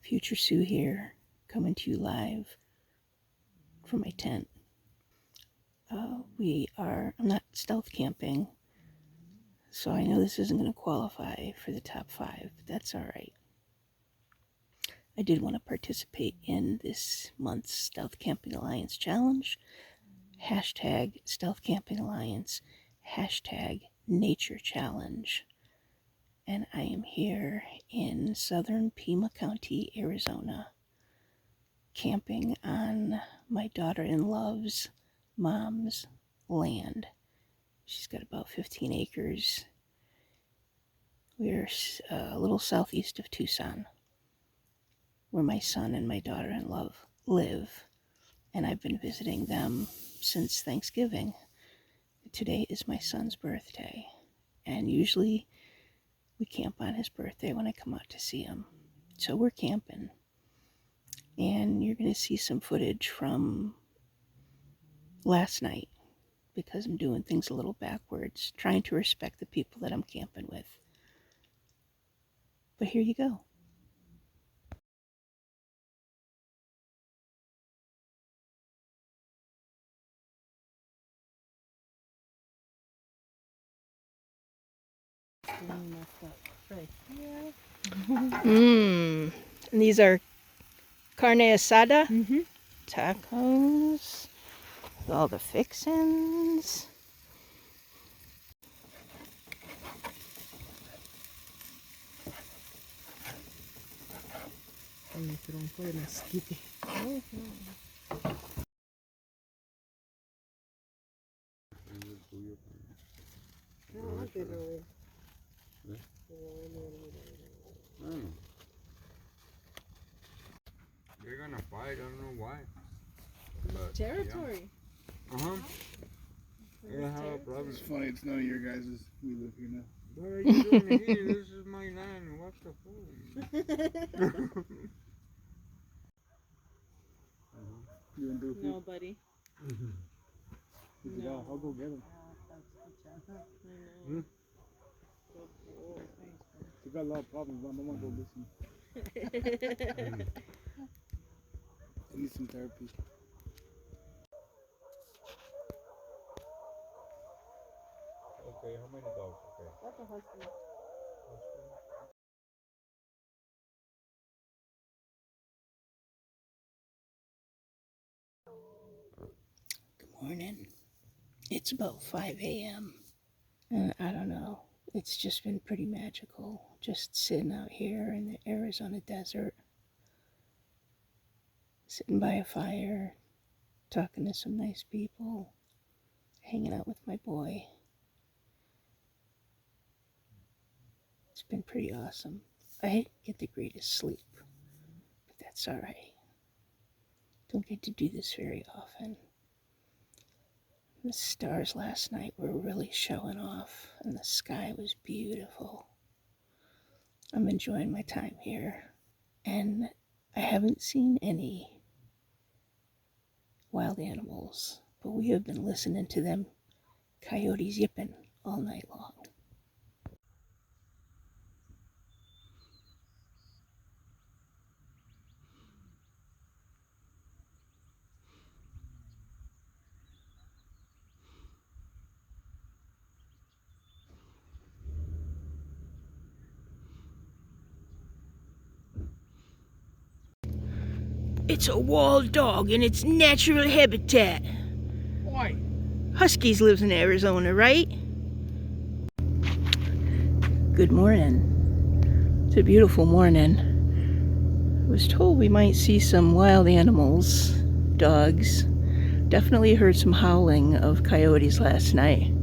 Future Sue here, coming to you live from my tent. I'm not stealth camping, so I know this isn't going to qualify for the top 5, but that's alright. I did want to participate in this month's Stealth Camping Alliance challenge. Hashtag Stealth Camping Alliance, hashtag Nature Challenge. And I am here in southern Pima County, Arizona, camping on my daughter-in-law's mom's land. She's got about 15 acres. We're a little southeast of Tucson, where my son and my daughter-in-law live, and I've been visiting them since Thanksgiving. Today is my son's birthday, and usually we camp on his birthday when I come out to see him. So we're camping, and you're going to see some footage from last night because I'm doing things a little backwards, trying to respect the people that I'm camping with. But here you go. And these are carne asada, tacos, with all the fixins. They're gonna fight, I don't know why. But, Territory. Yeah. They don't have a problem. It's funny, it's none of your guys's. We live here now. What are you doing here? This is my land. What the fuck? You want to do a few? No, buddy. No. I'll go get them. You got a lot of problems, but I'm gonna go listen. I need some therapy. Okay, how many dogs? Okay. That's a husky. Good morning. It's about 5 a.m. And I don't know, it's just been pretty magical. Just sitting out here in the Arizona desert, sitting by a fire, talking to some nice people, hanging out with my boy. It's been pretty awesome. I didn't get the greatest sleep, but that's alright. Don't get to do this very often. The stars last night were really showing off, and the sky was beautiful. I'm enjoying my time here, and I haven't seen any wild animals, but we have been listening to them coyotes yipping all night long. It's a wild dog in its natural habitat. Why? Huskies lives in Arizona, right? Good morning. It's a beautiful morning. I was told we might see some wild animals, dogs. Definitely heard some howling of coyotes last night.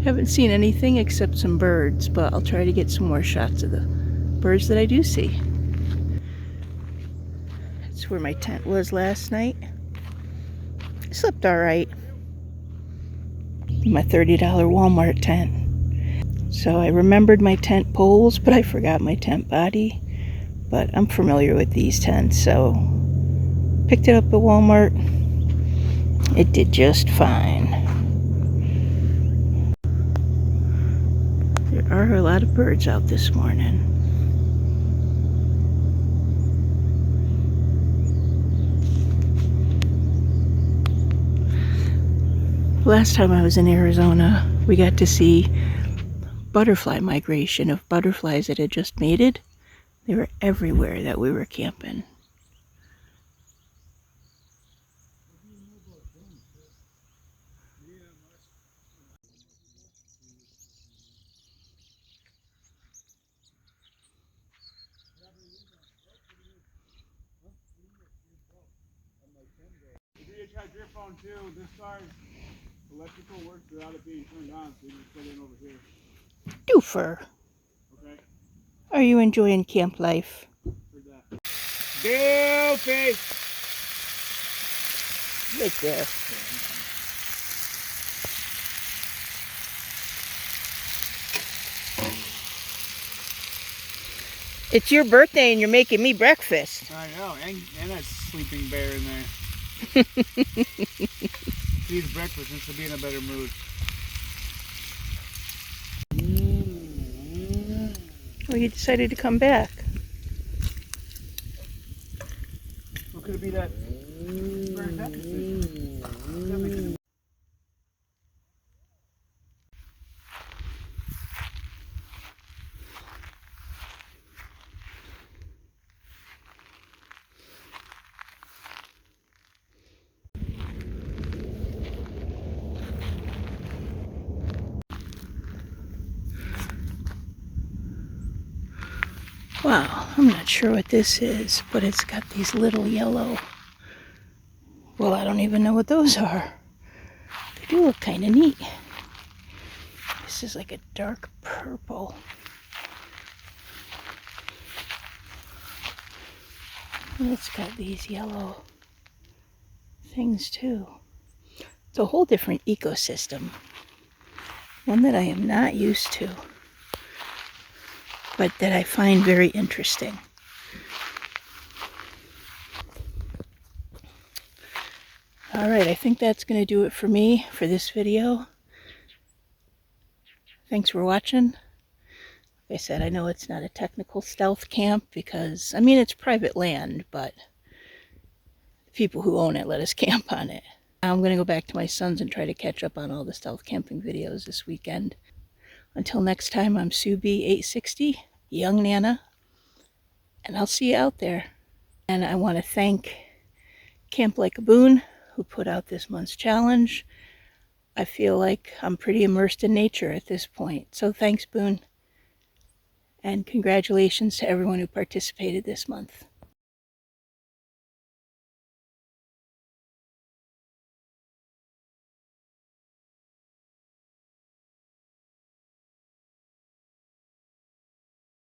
Haven't seen anything except some birds, but I'll try to get some more shots of the birds that I do see. That's where my tent was last night. I slept alright. My $30 Walmart tent. So I remembered my tent poles, but I forgot my tent body. But I'm familiar with these tents, so picked it up at Walmart. It did just fine. There are a lot of birds out this morning. Last time I was in Arizona, we got to see butterfly migration of butterflies that had just mated. They were everywhere that we were camping. If you have your phone too, this car's electrical works without it being turned on, so you just put it in over here. Doofer, Okay? are you enjoying camp life? Heard that. Goofy! Right there. It's your birthday and you're making me breakfast. I know, and that sleeping bear in there. He's breakfast and should be in a better mood. Well, you decided to come back. What could it be that spurs that decision? That makes it. Wow, I'm not sure what this is, but it's got these little yellow. Well, I don't even know what those are. They do look kind of neat. This is like a dark purple. And it's got these yellow things too. It's a whole different ecosystem. One that I am not used to, but that I find very interesting. Alright, I think that's going to do it for me for this video. Thanks for watching. Like I said, I know it's not a technical stealth camp because, I mean, it's private land, but the people who own it let us camp on it. I'm going to go back to my sons and try to catch up on all the stealth camping videos this weekend. Until next time, I'm Sue B 860, Young Nana, and I'll see you out there. And I want to thank Camp Like A Beun, who put out this month's challenge. I feel like I'm pretty immersed in nature at this point. So thanks, Beun. And congratulations to everyone who participated this month.